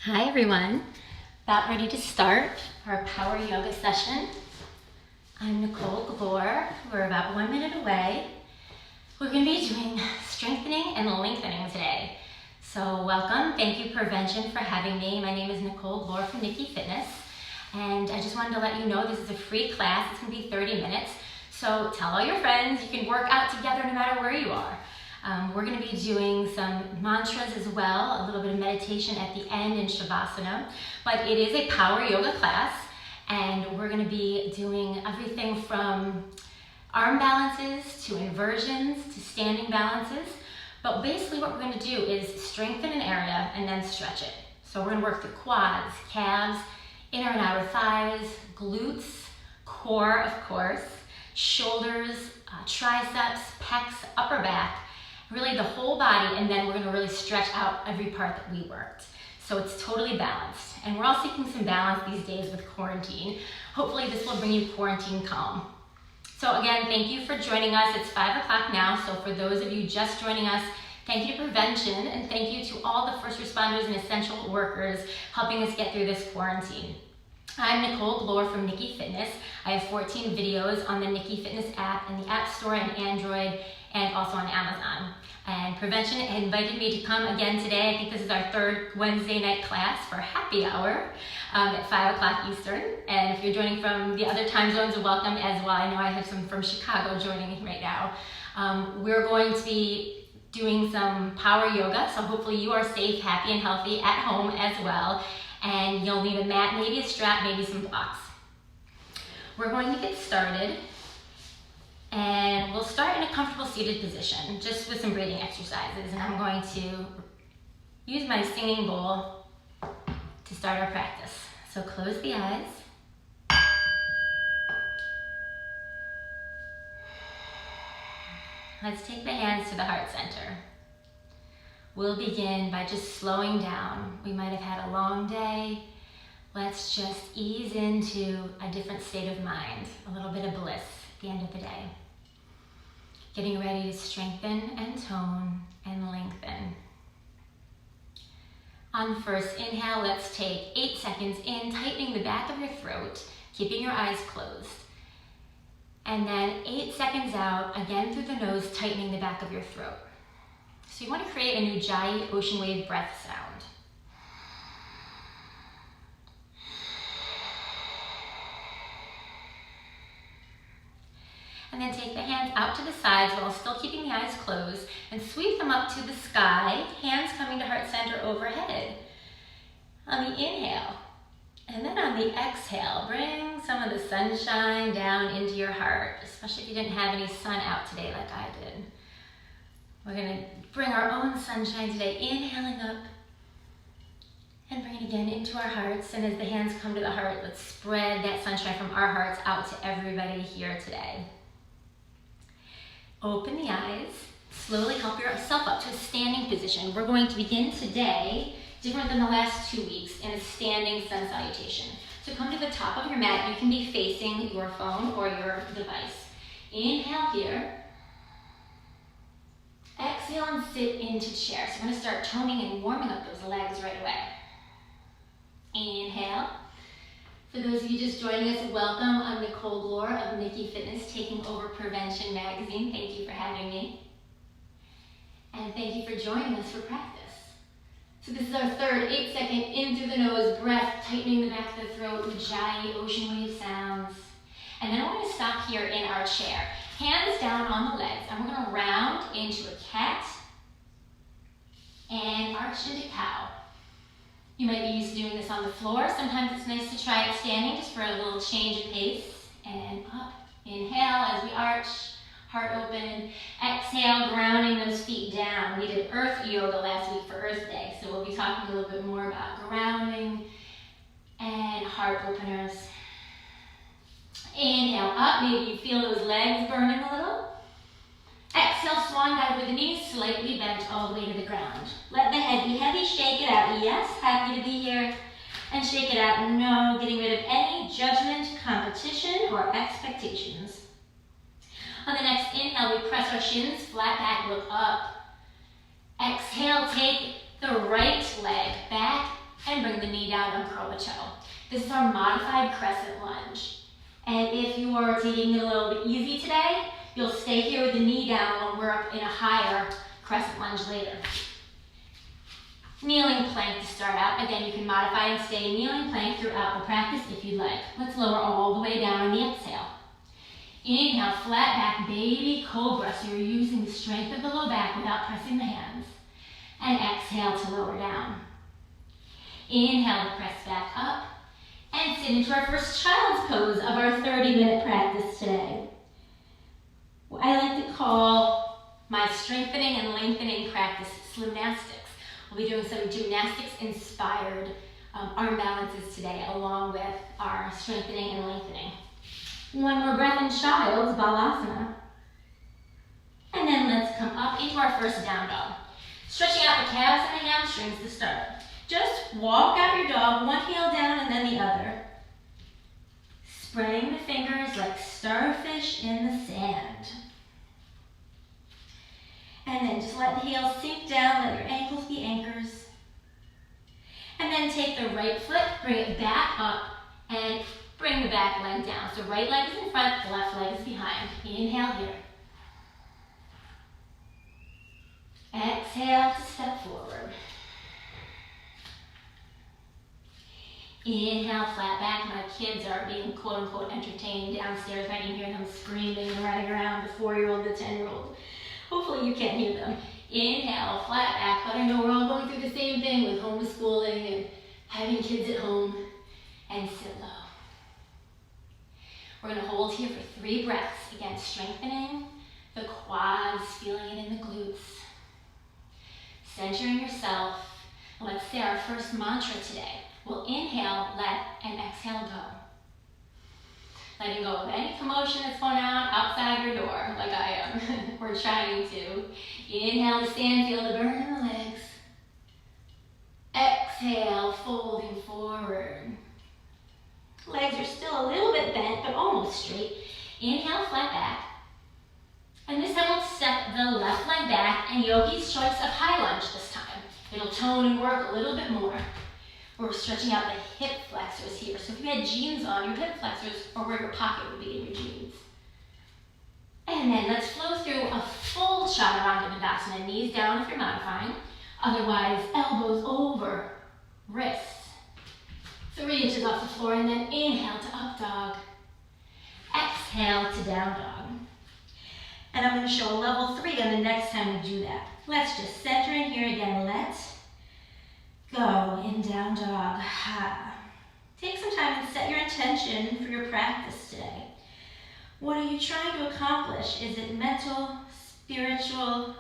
Hi everyone, about ready to start our power yoga session. I'm Nicole Gabor. We're about 1 minute away. We're going to be doing strengthening and lengthening today. So welcome, thank you Prevention for having me. My name is Nicole Gabor from NikkiFitness, and I just wanted to let you know this is a free class. It's going to be 30 minutes, so tell all your friends. You can work out together no matter where you are. We're going to be doing some mantras as well, a little bit of meditation at the end in Shavasana, but it is a power yoga class, and we're going to be doing everything from arm balances to inversions to standing balances. But basically what we're going to do is strengthen an area and then stretch it. So we're going to work the quads, calves, inner and outer thighs, glutes, core of course, shoulders, triceps, pecs, upper back, really the whole body, and then we're going to really stretch out every part that we worked. So it's totally balanced. And we're all seeking some balance these days with quarantine. Hopefully this will bring you quarantine calm. So again, thank you for joining us. It's 5 o'clock now, so for those of you just joining us, thank you to Prevention, and thank you to all the first responders and essential workers helping us get through this quarantine. I'm Nicole Gabor from NikkiFitness. I have 14 videos on the NikkiFitness app in the App Store and Android, and also on Amazon. And Prevention invited me to come again today. I think this is our third Wednesday night class for happy hour at 5 o'clock Eastern. And if you're joining from the other time zones, welcome as well. I know I have some from Chicago joining me right now. We're going to be doing some power yoga, so hopefully you are safe, happy, and healthy at home as well. And you'll need a mat, maybe a strap, maybe some blocks. We're going to get started. And we'll start in a comfortable seated position, just with some breathing exercises. And I'm going to use my singing bowl to start our practice. So close the eyes. Let's take the hands to the heart center. We'll begin by just slowing down. We might have had a long day. Let's just ease into a different state of mind, a little bit of bliss at the end of the day. Getting ready to strengthen and tone and lengthen. On first inhale, let's take 8 seconds in, tightening the back of your throat, keeping your eyes closed. And then 8 seconds out, again through the nose, tightening the back of your throat. So you want to create a new Ujjayi ocean wave breath sound. And then take the hands out to the sides while still keeping the eyes closed and sweep them up to the sky, hands coming to heart center overhead. On the inhale, and then on the exhale, bring some of the sunshine down into your heart, especially if you didn't have any sun out today like I did. We're going to bring our own sunshine today, inhaling up and bring it again into our hearts. And as the hands come to the heart, let's spread that sunshine from our hearts out to everybody here today. Open the eyes, slowly help yourself up to a standing position. We're going to begin today, different than the last 2 weeks, in a standing sun salutation. So come to the top of your mat. You can be facing your phone or your device. Inhale here. Exhale and sit into chair. So we're going to start toning and warming up those legs right away. Inhale. For those of you just joining us, welcome. I'm Nicole Gabor of NikkiFitness, taking over Prevention magazine. Thank you for having me. And thank you for joining us for practice. So this is our third 8-second in through the nose breath, tightening the back of the throat, Ujjayi ocean wave sounds. And then we're going to stop here in our chair. Hands down on the legs, and we're going to round into a cat and arch into cow. You might be used to doing this on the floor. Sometimes it's nice to try it standing just for a little change of pace. And up, inhale as we arch, heart open. Exhale, grounding those feet down. We did Earth Yoga last week for Earth Day, so we'll be talking a little bit more about grounding and heart openers. Inhale up, maybe you feel those legs burning a little. Exhale, swan dive with the knees slightly bent all the way to the ground. Let the head be heavy, shake it out. Yes, happy to be here. And shake it out. No, getting rid of any judgment, competition, or expectations. On the next inhale, we press our shins, flat back, look up. Exhale, take the right leg back and bring down, uncurl the toe. This is our modified crescent lunge. And if you are taking it a little bit easy today, you'll stay here with the knee down when we're up in a higher crescent lunge later. Kneeling plank to start out. Again, you can modify and stay kneeling plank throughout the practice if you'd like. Let's lower all the way down on the exhale. Inhale, flat back, baby cobra. So you're using the strength of the low back without pressing the hands. And exhale to lower down. Inhale to press back up. And sit into our first child's pose of our 30-minute practice today. What I like to call my strengthening and lengthening practice, Slimnastics. We'll be doing some gymnastics-inspired arm balances today, along with our strengthening and lengthening. One more breath in child's balasana. And then let's come up into our first down dog. Stretching out the calves and the hamstrings to start. Just walk out your dog, one heel down and then the other. Spreading the fingers like starfish in the sand. And then just let the heels sink down, let your ankles be anchors. And then take the right foot, bring it back up, and bring the back leg down. So right leg is in front, the left leg is behind. Inhale here. Exhale to step forward. Inhale, flat back. My kids are being quote-unquote entertained downstairs. I can hear them screaming and running around, the 4-year-old, the 10-year-old. Hopefully you can't hear them. Inhale, flat back. But I know we're all going through the same thing with homeschooling and having kids at home. And sit low. We're going to hold here for 3 breaths. Again, strengthening the quads, feeling it in the glutes. Centering yourself. Let's say our first mantra today. We'll inhale, let, and exhale, go. Letting go of any commotion that's going on outside your door, like I am. We're trying to. Inhale to stand, feel the burn in the legs. Exhale, folding forward. Legs are still a little bit bent, but almost straight. Inhale, flat back. And this time we'll step the left leg back, and yogi's choice of high lunge this time. It'll tone and work a little bit more. We're stretching out the hip flexors here. So if you had jeans on, your hip flexors are where your pocket would be in your jeans. And then let's flow through a full chaturanga dandasana. Knees down if you're modifying. Otherwise, elbows over, wrists. 3 inches off the floor, and then inhale to up dog. Exhale to down dog. And I'm going to show a level 3 on the next time we do that. Let's just center in here again. Let's go in down dog. Ha. Take some time and set your intention for your practice today. What are you trying to accomplish? Is it mental, spiritual,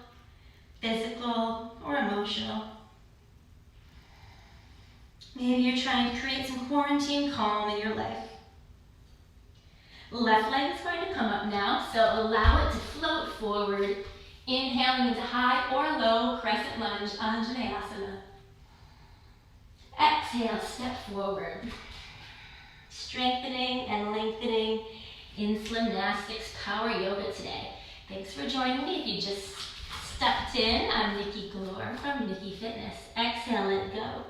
physical, or emotional? Maybe you're trying to create some quarantine calm in your life. Left leg is going to come up now, so allow it to float forward, inhaling into high or low crescent lunge, Anjaneyasana. Exhale, step forward. Strengthening and lengthening in Slimnastics Power Yoga today. Thanks for joining me. If you just stepped in, I'm Nikki Galore from NikkiFitness. Exhale, let go.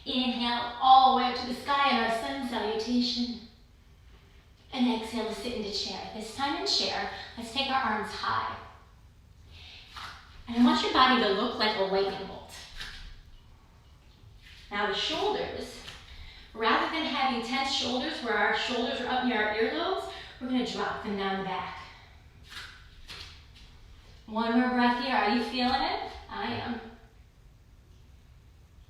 Inhale all the way up to the sky in our sun salutation. And exhale to sit into chair. This time in chair, let's take our arms high. And I want your body to look like a lightning bolt. Now the shoulders, rather than having tense shoulders where our shoulders are up near our earlobes, we're going to drop them down the back. One more breath here. Are you feeling it? I am.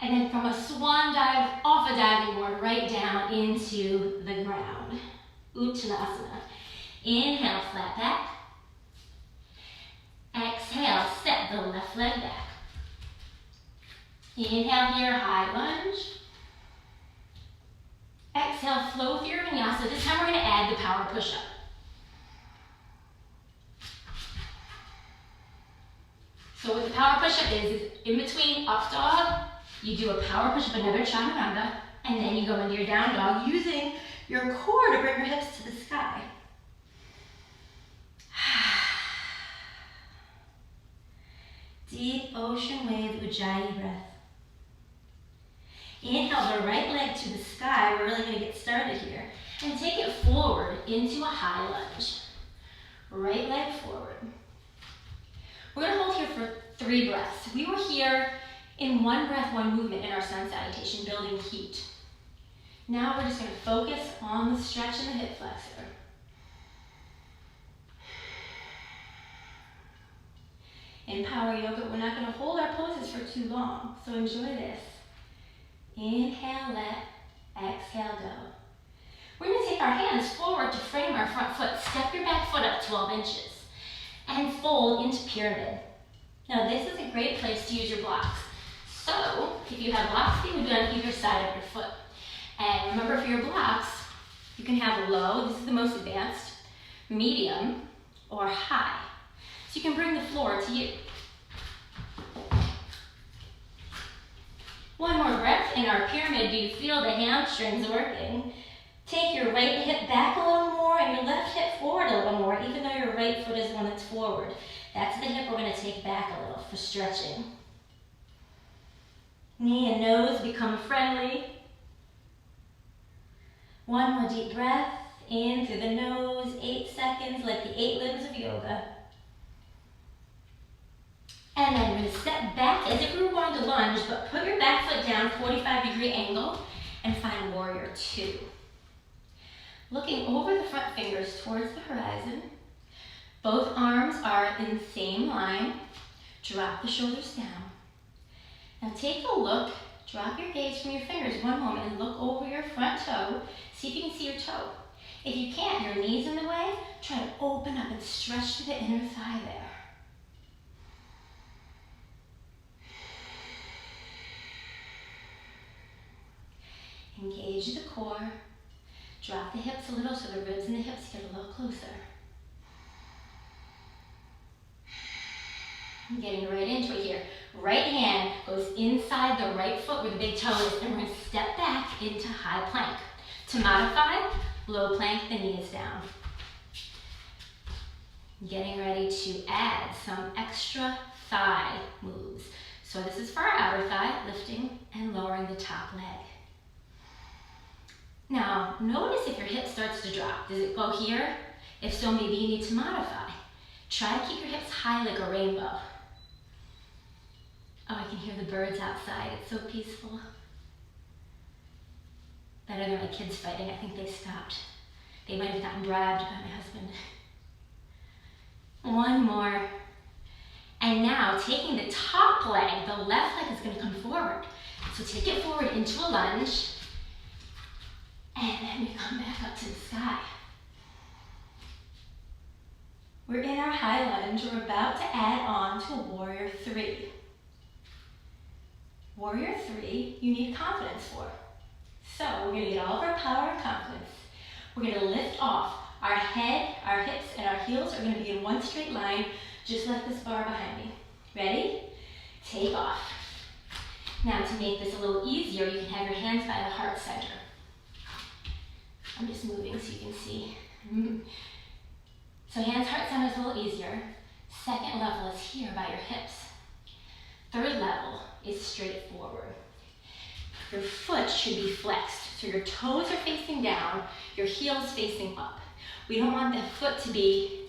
And then from a swan dive, off a diving board, right down into the ground. Uttanasana. Inhale, flat back. Exhale, step the left leg back. Inhale here, high lunge. Exhale, flow through your vinyasa. This time we're going to add the power push-up. So what the power push-up is in between up dog, you do a power push-up, another chaturanga, and then you go into your down dog using your core to bring your hips to the sky. Deep ocean wave Ujjayi breath. Inhale the right leg to the sky. We're really going to get started here. And take it forward into a high lunge. Right leg forward. We're going to hold here for 3 breaths. We were here in 1 breath, 1 movement in our sun salutation, building heat. Now we're just going to focus on the stretch in the hip flexor. In power yoga, we're not going to hold our poses for too long, so enjoy this. Inhale, let, exhale, go. We're going to take our hands forward to frame our front foot. Step your back foot up 12 inches and fold into pyramid. Now this is a great place to use your blocks. So if you have blocks, they would be on either side of your foot. And remember, for your blocks, you can have low, this is the most advanced, medium, or high. So you can bring the floor to you. One more breath in our pyramid. Do you feel the hamstrings working? Take your right hip back a little more and your left hip forward a little more, even though your right foot is one that's forward. That's the hip we're going to take back a little for stretching. Knee and nose become friendly. One more deep breath, in through the nose, 8 seconds, like the 8 limbs of yoga. And then we're going to step back as if we were going to lunge, but put your back foot down, 45-degree angle, and find warrior 2. Looking over the front fingers towards the horizon. Both arms are in the same line. Drop the shoulders down. Now take a look, drop your gaze from your fingers 1 moment and look over your front toe. See if you can see your toe. If you can't, your knee's in the way, try to open up and stretch to the inner thigh there. Engage the core. Drop the hips a little so the ribs and the hips get a little closer. I'm getting right into it here. Right hand goes inside the right foot where the big toe is, and we're going to step back into high plank. To modify, low plank, the knee is down. Getting ready to add some extra thigh moves. So this is for our outer thigh, lifting and lowering the top leg. Now, notice if your hip starts to drop. Does it go here? If so, maybe you need to modify. Try to keep your hips high like a rainbow. Oh, I can hear the birds outside. It's so peaceful. Better than my kids fighting. I think they stopped. They might have gotten bribed by my husband. 1 more. And now, taking the top leg, the left leg is going to come forward. So take it forward into a lunge. And then we come back up to the sky. We're in our high lunge. We're about to add on to a warrior 3. Warrior 3, you need confidence for. So we're going to get all of our power and confidence. We're going to lift off. Our head, our hips, and our heels are going to be in one straight line, just like this bar behind me. Ready? Take off. Now to make this a little easier, you can have your hands by the heart center. I'm just moving so you can see. So hands, heart center is a little easier. Second level is here by your hips. Third level is straight forward. Your foot should be flexed. So your toes are facing down, your heels facing up. We don't want the foot to be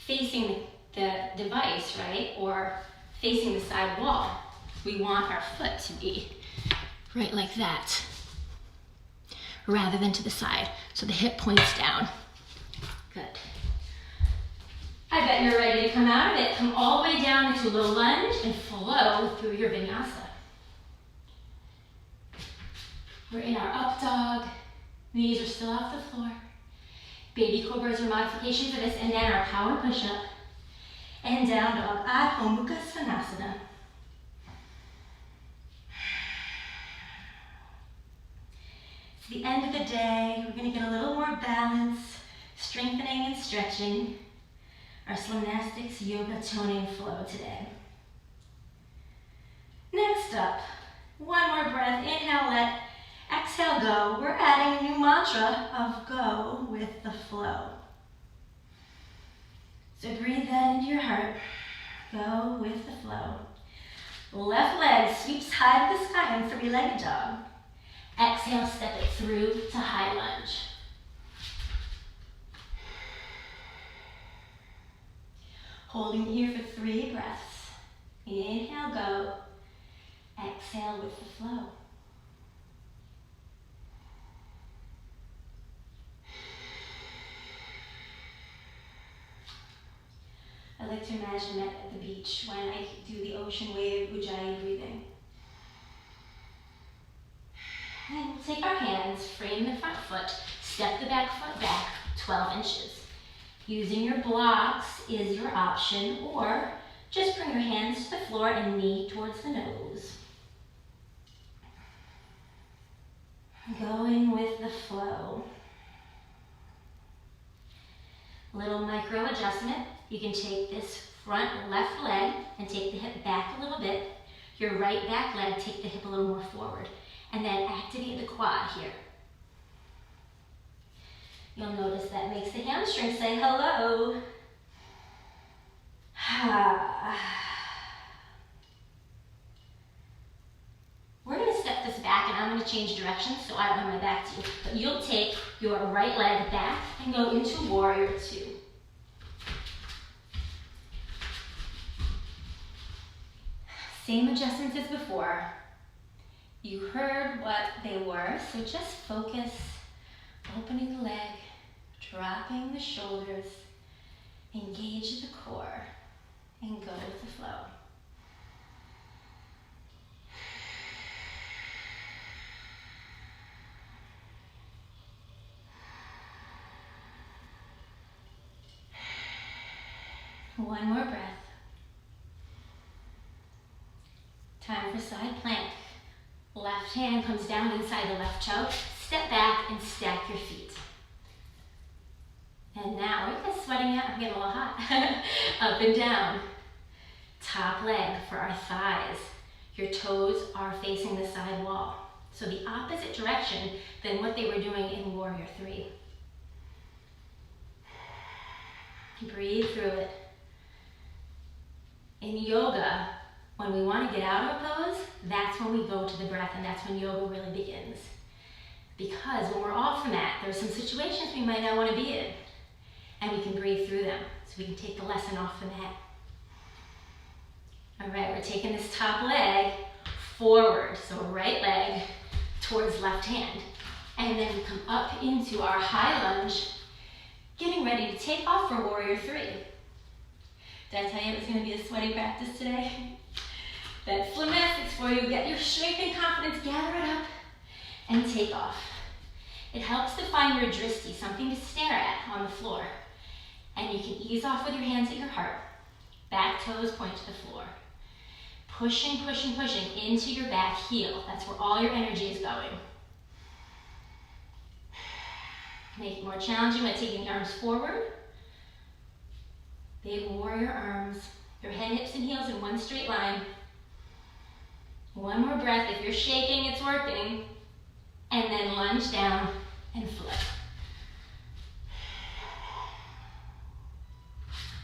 facing the device, right? Or facing the side wall. We want our foot to be right like that, rather than to the side. So the hip points down. Good. I bet you're ready to come out of it. Come all the way down into a low lunge and flow through your vinyasa. We're in our up dog. Knees are still off the floor. Baby cobra is your modification for this, and then our power push-up. And down dog, Adho Mukha Svanasana. It's the end of the day. We're going to get a little more balance, strengthening and stretching. Our Slimnastics yoga toning flow today. Next up, 1 more breath. Inhale, let. Exhale, go. We're adding a new mantra of go with the flow. So breathe that into your heart. Go with the flow. Left leg sweeps high to the sky in three-legged dog. Exhale, step it through to high lunge. Holding here for 3 breaths. Inhale, go. Exhale with the flow. I like to imagine that at the beach when I do the ocean wave Ujjayi breathing. And we'll take our hands, frame the front foot, step the back foot back 12 inches. Using your blocks is your option, or just bring your hands to the floor and knee towards the nose. Going with the flow. Little micro adjustment. You can take this front left leg and take the hip back a little bit. Your right back leg, take the hip a little more forward. And then activate the quad here. You'll notice that makes the hamstring say hello. We're going to step this back and I'm going to change direction so I don't have my back to you. But you'll take your right leg back and go into warrior 2. Same adjustments as before. You heard what they were, so just focus, opening the leg, dropping the shoulders, engage the core, and go with the flow. One more breath. Time for side plank. Left hand comes down inside the left toe. Step back and stack your feet. And now, are you guys sweating yet? I'm getting a little hot. Up and down. Top leg for our thighs. Your toes are facing the side wall. So the opposite direction than what they were doing in warrior 3. Breathe through it. In yoga, when we want to get out of a pose, that's when we go to the breath, and that's when yoga really begins. Because when we're off the mat, there's some situations we might not want to be in, and we can breathe through them, so we can take the lesson off the mat. All right, we're taking this top leg forward, so right leg towards left hand, and then we come up into our high lunge, getting ready to take off for warrior 3. Did I tell you it was going to be a sweaty practice today? That's Slimnastics for you. Get your strength and confidence, gather it up, and take off. It helps to find your drishti, something to stare at on the floor. And you can ease off with your hands at your heart. Back toes point to the floor. Pushing, pushing, pushing into your back heel. That's where all your energy is going. Make it more challenging by taking the arms forward. Big warrior arms. Your head, hips, and heels in one straight line. One more breath. If you're shaking, it's working. And then lunge down and flip.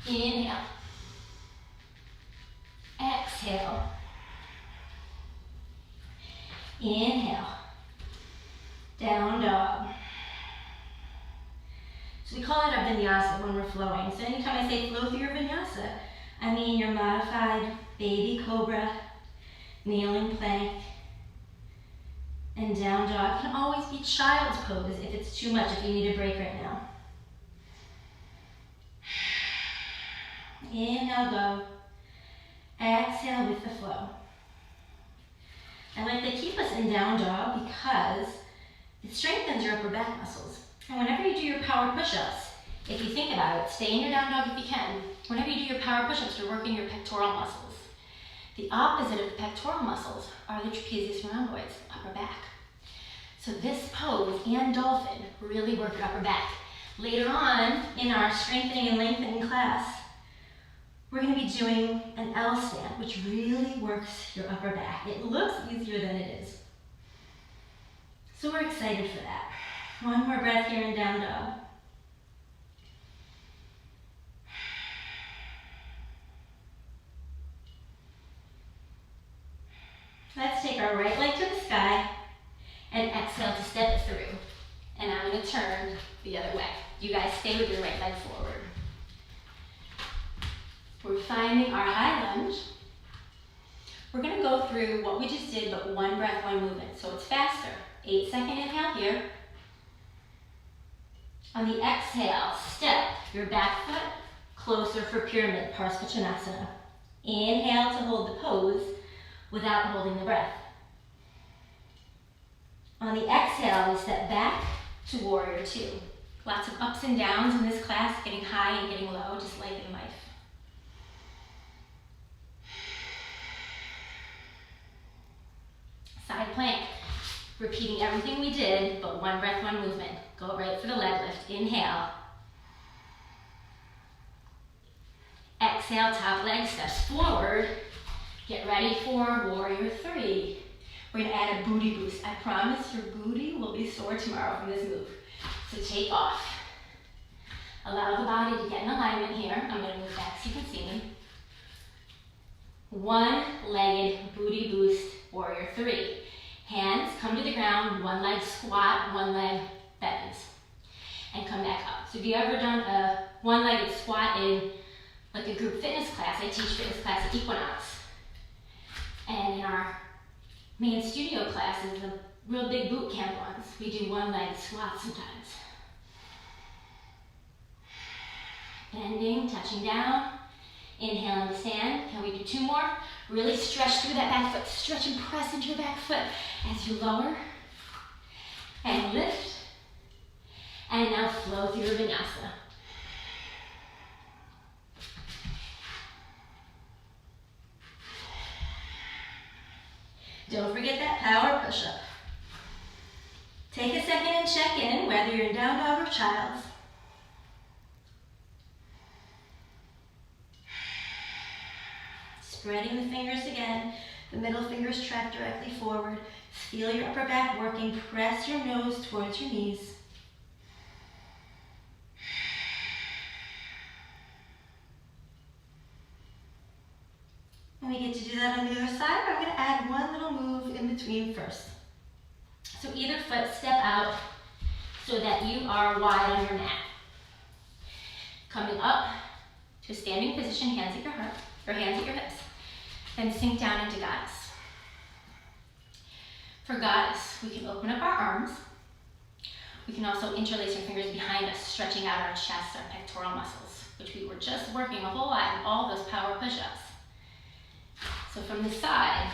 Inhale. Exhale. Inhale. Down dog. So we call it a vinyasa when we're flowing. So anytime I say flow through your vinyasa, I mean your modified baby cobra, kneeling plank, and down dog. Can always be child's pose if it's too much, if you need a break right now. Inhale, go. Exhale with the flow. I like to keep us in down dog because it strengthens your upper back muscles. And whenever you do your power push-ups, if you think about it, stay in your down dog if you can. Whenever you do your power push-ups, you're working your pectoral muscles. The opposite of the pectoral muscles are the trapezius rhomboids, upper back. So this pose and dolphin really work your upper back. Later on in our strengthening and lengthening class, we're going to be doing an L stand, which really works your upper back. It looks easier than it is. So we're excited for that. One more breath here in down dog. turn the other way. You guys stay with your right leg forward. We're finding our high lunge. We're gonna go through what we just did, but one breath, one movement, so it's faster. 8-second inhale here. On the exhale, step your back foot closer for pyramid, Parsvachanasana. Inhale to hold the pose without holding the breath. On the exhale, we step back to warrior two. Lots of ups and downs in this class, getting high and getting low, just like in life. Side plank, repeating everything we did, but one breath, one movement. Go right for the leg lift. Inhale. Exhale, top leg steps forward. Get ready for warrior three. We're gonna add a booty boost. I promise your booty will be sore tomorrow from this move. So take off. Allow the body to get in alignment here. I'm gonna move back so you can see me. One-legged booty boost, warrior three. Hands come to the ground, one leg squat, one leg bends. And come back up. So if you've ever done a one-legged squat in like a group fitness class, I teach fitness class at Equinox. And in our main studio classes, the real big boot camp ones, we do one-legged squats sometimes. Bending, touching down. Inhale and stand. Can we do two more? Really stretch through that back foot. Stretch and press into your back foot as you lower and lift. And now flow through your vinyasa. Don't forget that power push-up. Take a second and check in, whether you're in down dog or child's. Spreading the fingers again. The middle fingers track directly forward. Feel your upper back working. Press your nose towards your knees. And we get to do that on the other side. I'm going to add one little move in between first. So either foot step out so that you are wide on your mat. Coming up to a standing position, hands at your heart, or hands at your hips. Then sink down into goddess. For goddess, we can open up our arms. We can also interlace our fingers behind us, stretching out our chest, our pectoral muscles, which we were just working a whole lot in all those power push-ups. So from the side,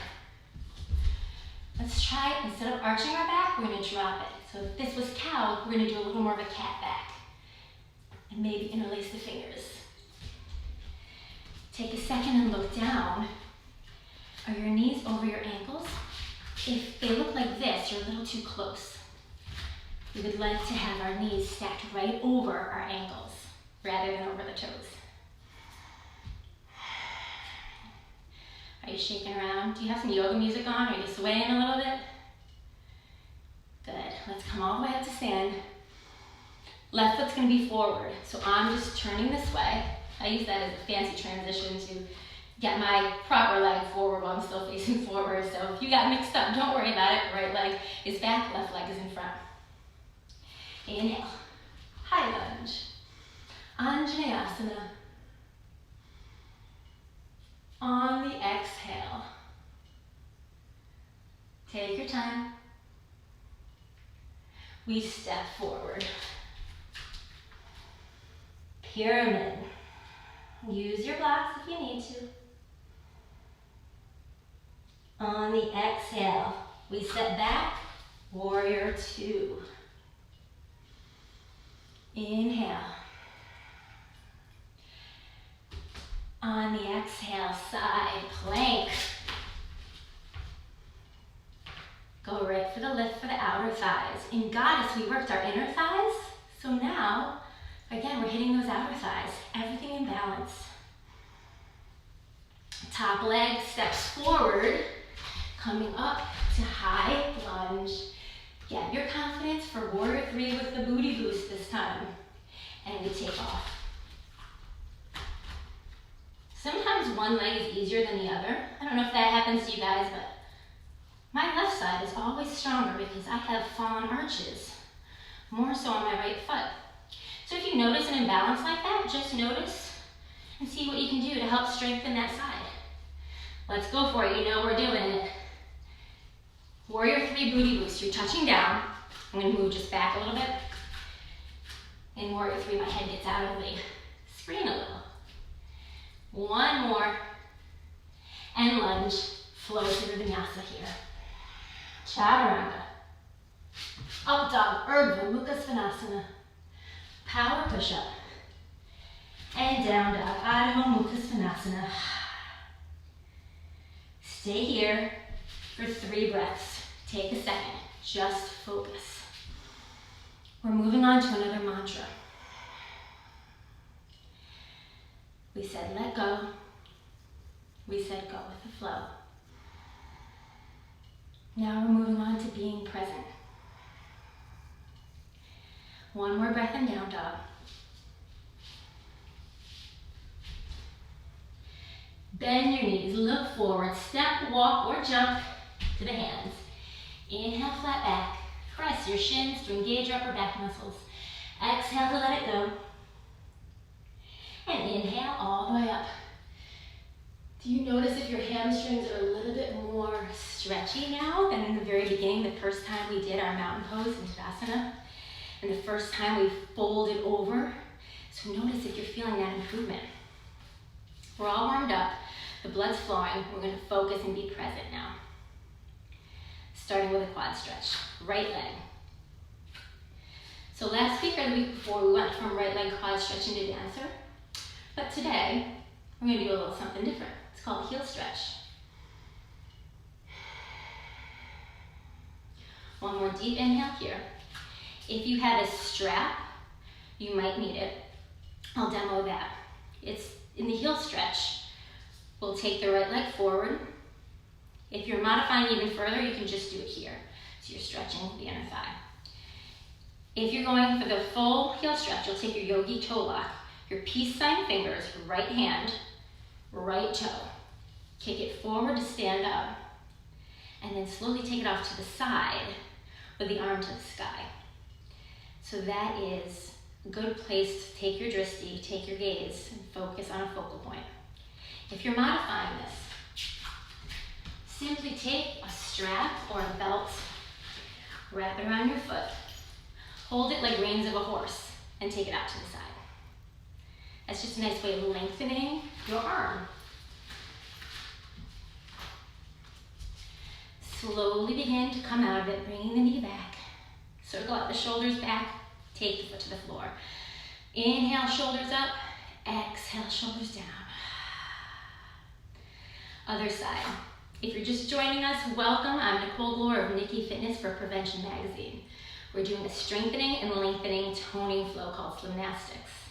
let's try, instead of arching our back, we're gonna drop it. So if this was cow, we're gonna do a little more of a cat back. And maybe interlace the fingers. Take a second and look down. Are your knees over your ankles? If they look like this, you're a little too close. We would like to have our knees stacked right over our ankles, rather than over the toes. Are you shaking around? Do you have some yoga music on? Are you swaying a little bit? Good. Let's come all the way up to stand. Left foot's going to be forward, so I'm just turning this way. I use that as a fancy transition to get my proper leg forward while I'm still facing forward. So if you got mixed up, don't worry about it. Right leg is back, left leg is in front. Inhale, high lunge, Anjaneyasana. On the exhale, take your time. We step forward. Pyramid. Use your blocks if you need to. On the exhale, we step back, warrior two. Inhale. On the exhale, side plank. Go right for the lift for the outer thighs. In goddess, we worked our inner thighs, so now, again, we're hitting those outer thighs. Everything in balance. Top leg steps forward, coming up to high lunge. Get your confidence for warrior three with the booty boost this time. And we take off. Sometimes one leg is easier than the other. I don't know if that happens to you guys, but my left side is always stronger because I have fallen arches. more so on my right foot. So if you notice an imbalance like that, just notice and see what you can do to help strengthen that side. Let's go for it. You know we're doing it. Warrior 3 booty boost. You're touching down. I'm going to move just back a little bit. In Warrior 3, my head gets out of the screen a little. One more. And lunge. Flow through the vinyasa here. Chaturanga. Up dog. Urdhva Mukha Svanasana. Power push-up. And down dog. Adho Mukha Svanasana. Stay here for 3 breaths. Take a second. Just focus. We're moving on to another mantra. We said let go. We said go with the flow. Now we're moving on to being present. One more breath in down dog. Bend your knees, look forward, step, walk, or jump to the hands. Inhale, flat back. Press your shins to engage your upper back muscles. Exhale to let it go. And inhale all the way up. Do you notice if your hamstrings are a little bit more stretchy now than in the very beginning, the first time we did our mountain pose in Tadasana, and the first time we folded over? So notice if you're feeling that improvement. We're all warmed up. The blood's flowing. We're going to focus and be present now. Starting with a quad stretch. Right leg. So last week or the week before, we went from right leg quad stretching to dancer. But today, we're going to do a little something different. It's called heel stretch. One more deep inhale here. If you had a strap, you might need it. I'll demo that. It's in the heel stretch. We'll take the right leg forward. If you're modifying even further, you can just do it here. So you're stretching the inner thigh. If you're going for the full heel stretch, you'll take your yogi toe lock, your peace sign fingers, right hand, right toe. Kick it forward to stand up, and then slowly take it off to the side with the arm to the sky. So that is a good place to take your drishti, take your gaze, and focus on a focal point. If you're modifying this, simply take a strap or a belt, wrap it around your foot, hold it like reins of a horse, and take it out to the side. That's just a nice way of lengthening your arm. Slowly begin to come out of it, bringing the knee back. Circle out the shoulders back, take the foot to the floor. Inhale, shoulders up, exhale, shoulders down. Other side. If you're just joining us, welcome. I'm Nicole Glore of NikkiFitness for Prevention Magazine. We're doing a strengthening and lengthening toning flow called Slimnastics.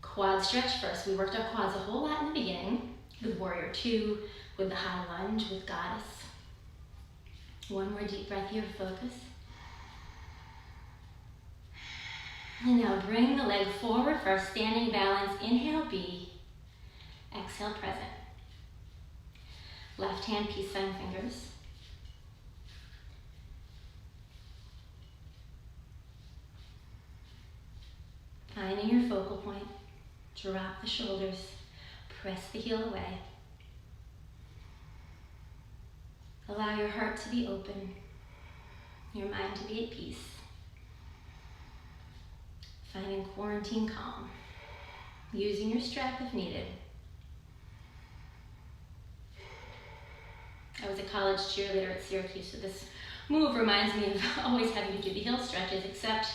Quad stretch first. We worked our quads a whole lot in the beginning with Warrior 2, with the high lunge, with Goddess. One more deep breath here, focus. And now bring the leg forward for our standing balance. Inhale, B. Exhale, present. Left hand, peace sign fingers. Finding your focal point. Drop the shoulders. Press the heel away. Allow your heart to be open. Your mind to be at peace. Finding quarantine calm. Using your strap if needed. I was a college cheerleader at Syracuse, so this move reminds me of always having to do the heel stretches, except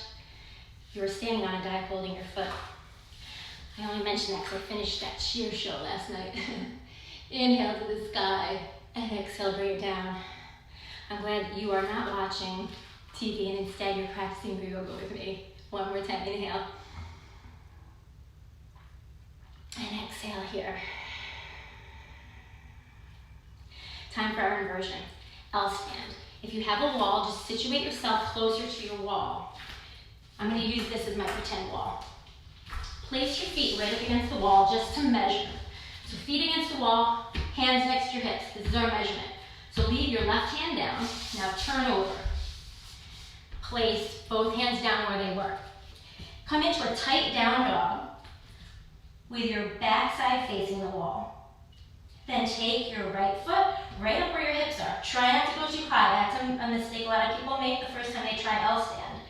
you were standing on a guy holding your foot. I only mention that because I finished that cheer show last night. Inhale to the sky, and exhale, bring it down. I'm glad that you are not watching TV and instead you're practicing your yoga with me. One more time, inhale. And exhale here. Time for our inversion. L stand. If you have a wall, just situate yourself closer to your wall. I'm going to use this as my pretend wall. Place your feet right up against the wall just to measure. So feet against the wall, hands next to your hips. This is our measurement. So leave your left hand down. Now turn over. place both hands down where they were. Come into a tight down dog with your backside facing the wall. Then take your right foot right up where your hips are. Try not to go too high. That's a mistake a lot of people make the first time they try L stand.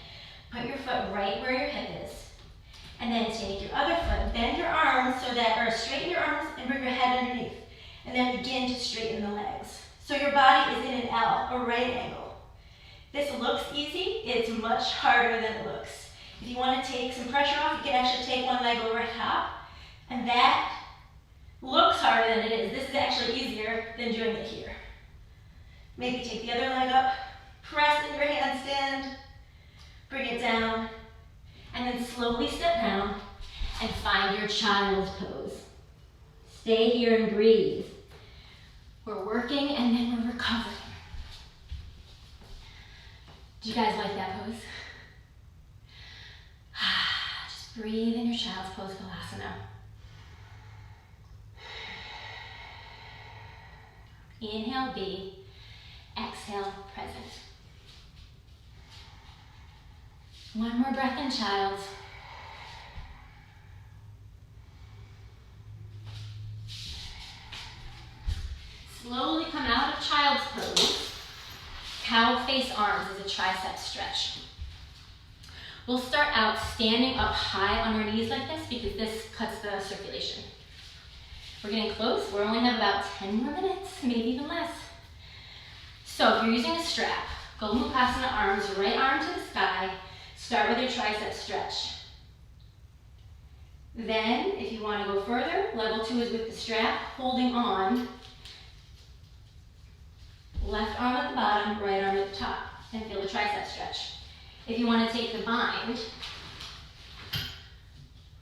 Put your foot right where your hip is. And then take your other foot, bend your arms or straighten your arms and bring your head underneath. And then begin to straighten the legs. So your body is in an L, a right angle. This looks easy, it's much harder than it looks. If you want to take some pressure off, you can actually take one leg over top. And that looks harder than it is. This is actually easier than doing it here. Maybe take the other leg up, press in your handstand, bring it down, and then slowly step down and find your child's pose. Stay here and breathe. We're working and then we're recovering. Do you guys like that pose? Just breathe in your child's pose, Balasana. Inhale, B. Exhale, present. One more breath in child's. Slowly come out of child's pose. Cow face arms is a tricep stretch. We'll start out standing up high on our knees like this because this cuts the circulation. We're getting close. We only have about 10 more minutes, maybe even less. So if you're using a strap, Gomukhasana arms, right arm to the sky. Start with your tricep stretch. Then, if you want to go further, level 2 is with the strap, holding on. Left arm at the bottom, right arm at the top, and feel the tricep stretch. If you want to take the bind,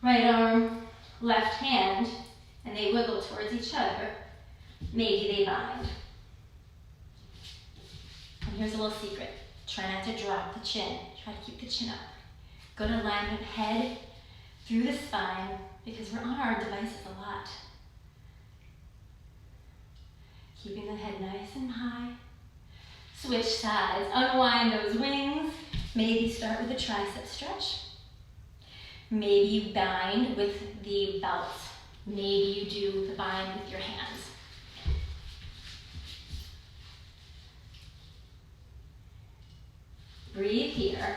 right arm, left hand, and they wiggle towards each other, maybe they bind. And here's a little secret. Try not to drop the chin. Try to keep the chin up. Good alignment, head through the spine, because we're on our devices a lot. Keeping the head nice and high. Switch sides, unwind those wings. Maybe start with a tricep stretch. Maybe you bind with the belts. Maybe you do the bind with your hands. Breathe here.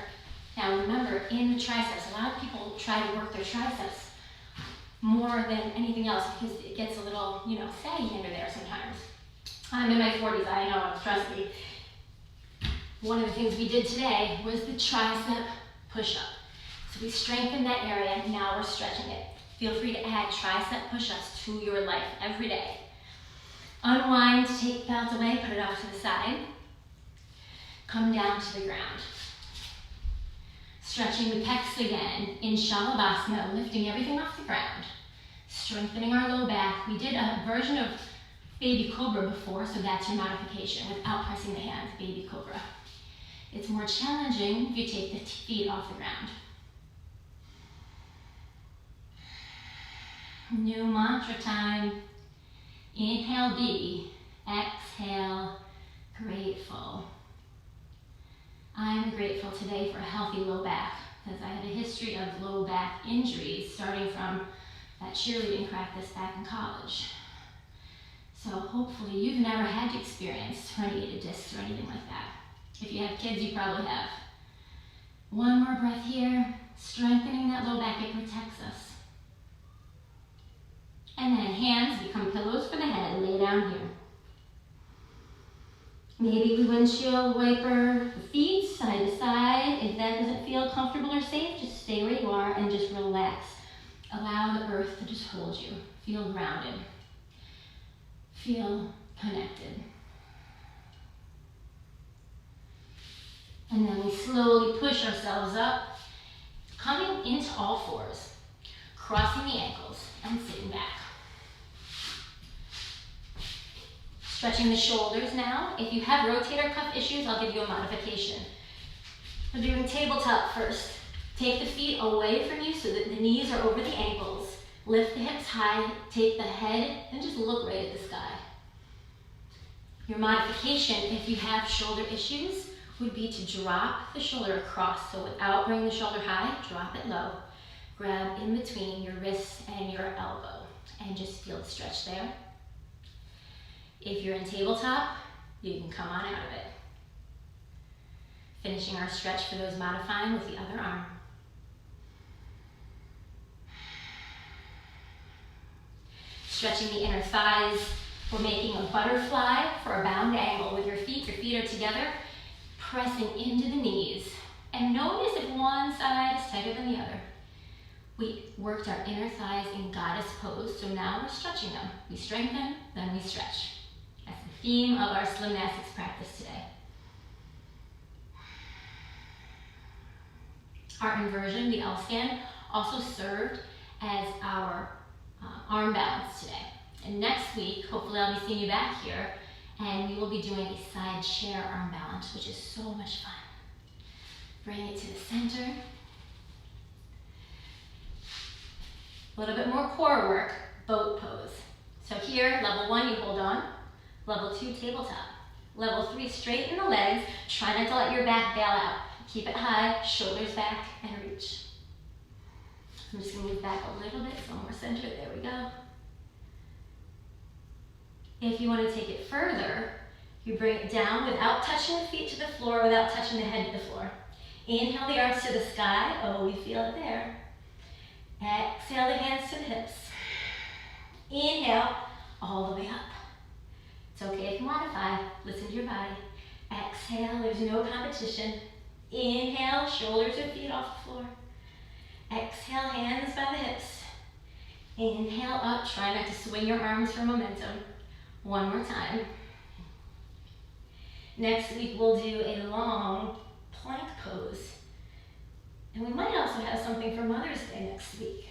Now remember, in the triceps, a lot of people try to work their triceps more than anything else because it gets a little, saggy under there sometimes. I'm in my 40s, I know, trust me. One of the things we did today was the tricep push-up. So we strengthened that area, now we're stretching it. Feel free to add tricep push-ups to your life every day. Unwind, take the belt away, put it off to the side. Come down to the ground. Stretching the pecs again in Shalabhasana, lifting everything off the ground. Strengthening our low back. We did a version of Baby Cobra before, so that's your modification without pressing the hands, Baby Cobra. It's more challenging if you take the feet off the ground. New mantra time. Inhale, B. Exhale, grateful. I'm grateful today for a healthy low back because I had a history of low back injuries starting from that cheerleading practice back in college. So hopefully you've never had to experience herniated discs or anything like that. If you have kids, you probably have. One more breath here, strengthening that low back, it protects us. And then hands become pillows for the head, lay down here. Maybe we windshield wiper the feet side to side. If that doesn't feel comfortable or safe, just stay where you are and just relax. Allow the earth to just hold you. Feel grounded. Feel connected. And then we slowly push ourselves up, coming into all fours, crossing the ankles and sitting back. Stretching the shoulders now. If you have rotator cuff issues, I'll give you a modification. We're doing tabletop first. Take the feet away from you so that the knees are over the ankles. Lift the hips high, take the head, and just look right at the sky. Your modification, if you have shoulder issues, would be to drop the shoulder across. So without bringing the shoulder high, drop it low. Grab in between your wrist and your elbow and just feel the stretch there. If you're in tabletop, you can come on out of it. Finishing our stretch for those modifying with the other arm. Stretching the inner thighs. We're making a butterfly for a bound angle with your feet. Your feet are together, pressing into the knees. And notice if one side is tighter than the other. We worked our inner thighs in goddess pose, so now we're stretching them. We strengthen, then we stretch. That's the theme of our Slimnastics practice today. Our inversion, the L stand, also served as our arm balance today. And next week, hopefully I'll be seeing you back here, and we will be doing a side chair arm balance, which is so much fun. Bring it to the center. A little bit more core work, boat pose. So here, level 1, you hold on. Level 2, tabletop. Level 3, straighten the legs. Try not to let your back bail out. Keep it high, shoulders back, and reach. I'm just gonna move back a little bit, so more center, there we go. If you want to take it further, you bring it down without touching the feet to the floor, without touching the head to the floor. Inhale the arms to the sky. Oh, we feel it there. Exhale the hands to the hips. Inhale all the way up. It's okay if you modify. Listen to your body. Exhale, there's no competition. Inhale, shoulders and feet off the floor. Exhale, hands by the hips. Inhale up, try not to swing your arms for momentum. One more time. Next week we'll do a long plank pose. And we might also have something for Mother's Day next week,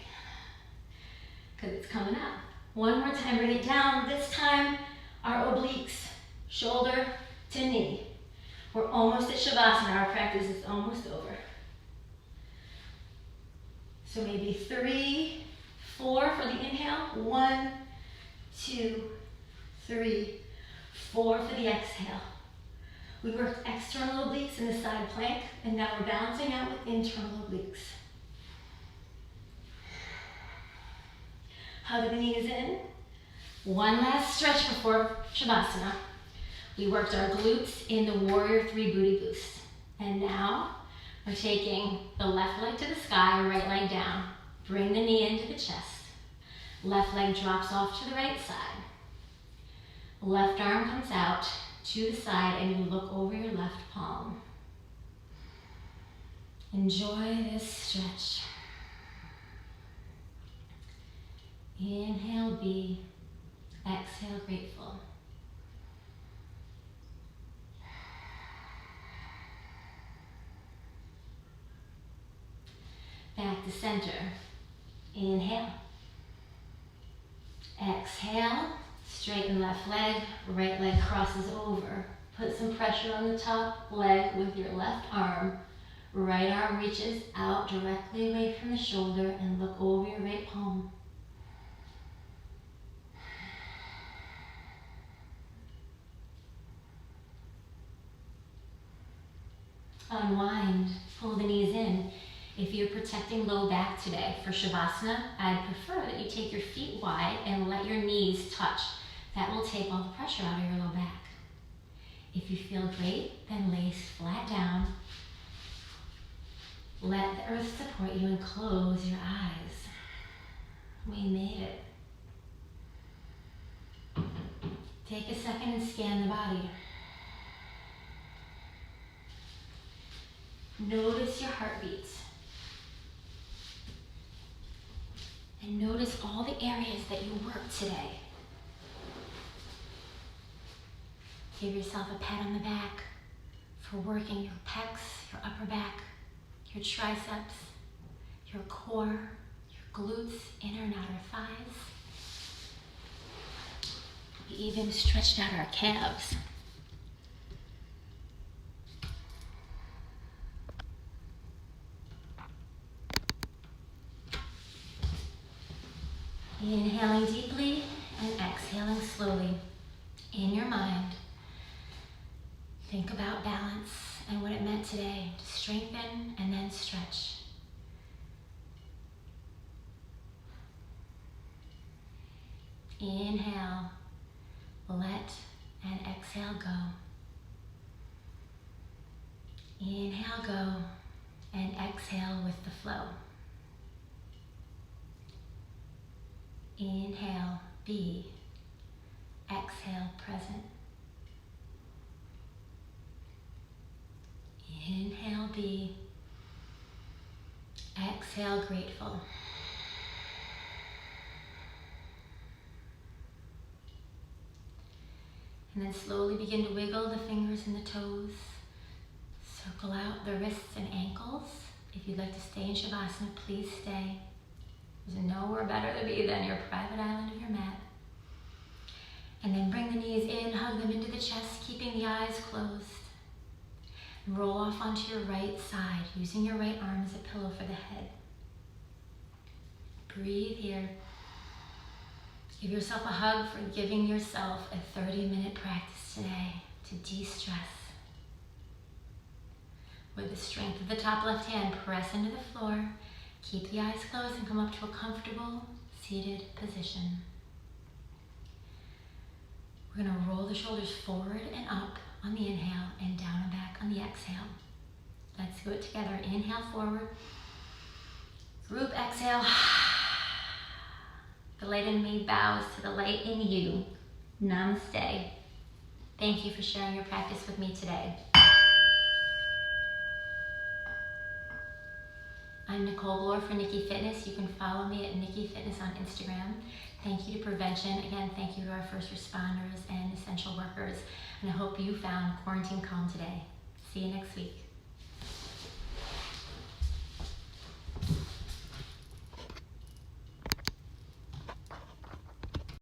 because it's coming up. One more time, bring it down. This time, our obliques, shoulder to knee. We're almost at Shavasana. Our practice is almost over. So maybe 3, 4 for the inhale. 1, 2, 3, 4 for the exhale. We worked external obliques in the side plank, and now we're balancing out with internal obliques. Hug the knees in. One last stretch before Shavasana. We worked our glutes in the Warrior 3 booty boost. And now we're taking the left leg to the sky, right leg down. Bring the knee into the chest. Left leg drops off to the right side. Left arm comes out to the side and you look over your left palm. Enjoy this stretch. Inhale, be. Exhale, grateful. Back to center. Inhale. Exhale. Straighten left leg, right leg crosses over. Put some pressure on the top leg with your left arm. Right arm reaches out directly away from the shoulder and look over your right palm. Unwind, pull the knees in. If you're protecting low back today for Shavasana, I'd prefer that you take your feet wide and let your knees touch. That will take all the pressure out of your low back. If you feel great, then lay flat down. Let the earth support you and close your eyes. We made it. Take a second and scan the body. Notice your heartbeats. And notice all the areas that you worked today. Give yourself a pat on the back for working your pecs, your upper back, your triceps, your core, your glutes, inner and outer thighs. We even stretched out our calves. Inhaling deeply and exhaling slowly. In your mind, think about balance and what today to strengthen and then stretch. Inhale, let and exhale go. Inhale, go, and exhale with the flow. Inhale, be. Exhale, present. Inhale, be. Exhale, grateful. And then slowly begin to wiggle the fingers and the toes. Circle out the wrists and ankles. If you'd like to stay in Shavasana, please stay. There's nowhere better to be than your private island of your mat. And then bring the knees in, hug them into the chest, keeping the eyes closed. And roll off onto your right side, using your right arm as a pillow for the head. Breathe here. Give yourself a hug for giving yourself a 30-minute practice today to de-stress. With the strength of the top left hand, press into the floor. Keep the eyes closed and come up to a comfortable seated position. We're going to roll the shoulders forward and up on the inhale and down and back on the exhale. Let's do it together. Inhale forward. Group exhale. The light in me bows to the light in you. Namaste. Thank you for sharing your practice with me today. I'm Nicole Glore for NikkiFitness. You can follow me at NikkiFitness on Instagram. Thank you to Prevention. Again, thank you to our first responders and essential workers. And I hope you found quarantine calm today. See you next week.